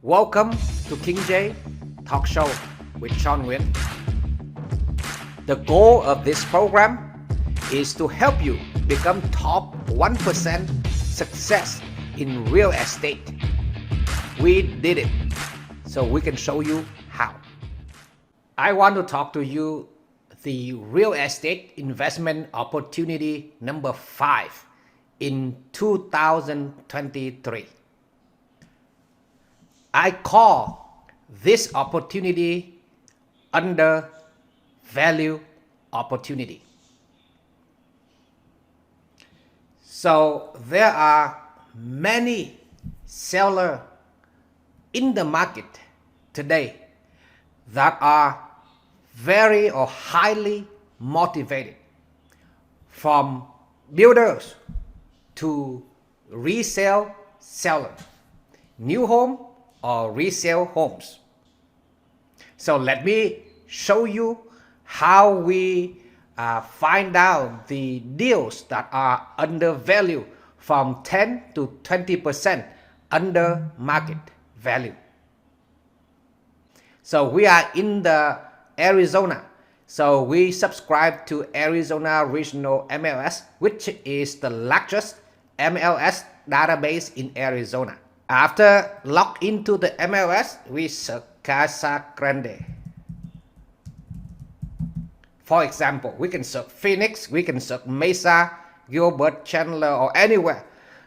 Welcome to King J Talk Show with Sean Nguyen. The goal of this program is to help you become top 1% success in real estate. We did it, so we can show you how. I want to talk to you the real estate investment opportunity number 5 in 2023. I call this opportunity undervalued opportunity. So there are many sellers in the market today that are very or highly motivated, from builders to resale sellers, new home or resale homes. So let me show you how we find out the deals that are undervalued from 10 to 20% under market value. So we are in the Arizona. So we subscribe to Arizona Regional MLS, which is the largest MLS database in Arizona. After log into the MLS, we search Casa Grande. For example, we can search Phoenix, we can search Mesa, Gilbert, Chandler, or anywhere.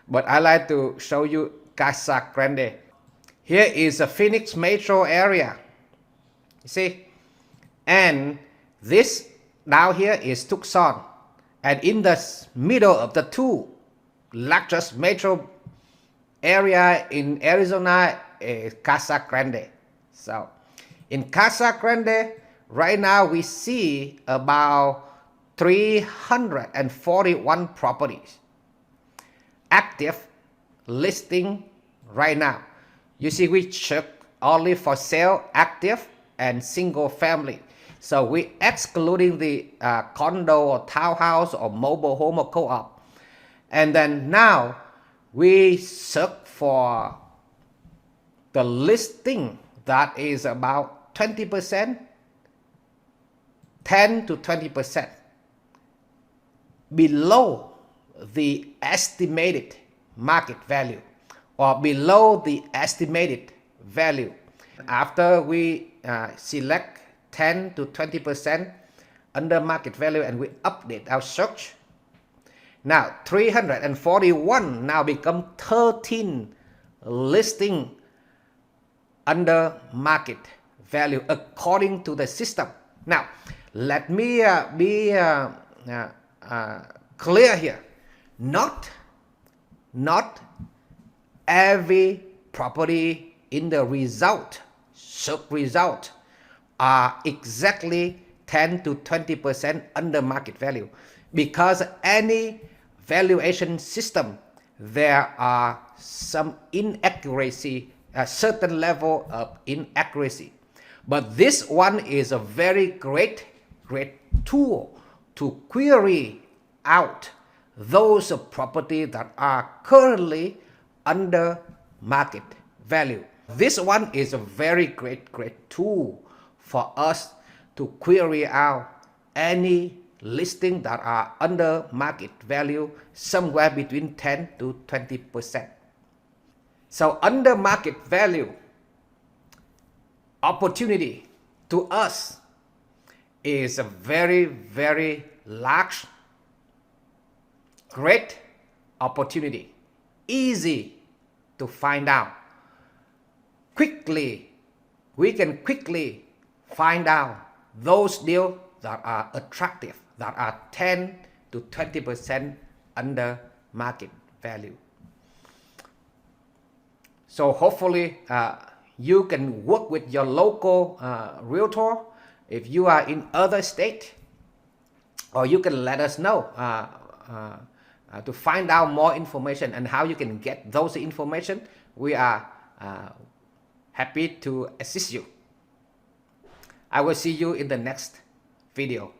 But I like to show you Casa Grande. Here is a Phoenix metro area. You see? And this down here is Tucson. And in the middle of the two largest metro area in Arizona is Casa Grande. So in Casa Grande, right now we see about 341 properties active listing right now. You see, we check only for sale, active, and single family. So we excluding the condo or townhouse or mobile home or co-op. And then now we search for the listing that is about 20%, 10 to 20% below the estimated market value or below the estimated value. After we select 10 to 20% under market value and we update our search, now 341 now become 13 listing under market value according to the system. Now let me be clear here. Not every property in the search result are exactly 10 to 20% under market value, because any valuation system there are some inaccuracy, a certain level of inaccuracy. But this one is a very great tool to query out those property that are currently under market value. This one is a very great tool for us to query out any listing that are under market value somewhere between 10 to 20%. So under market value opportunity to us is a very large, great opportunity, easy to find out. We can quickly find out those deals that are attractive, that are 10 to 20% under market value. So hopefully you can work with your local realtor if you are in other state, or you can let us know to find out more information and how you can get those information. We are happy to assist you. I will see you in the next video.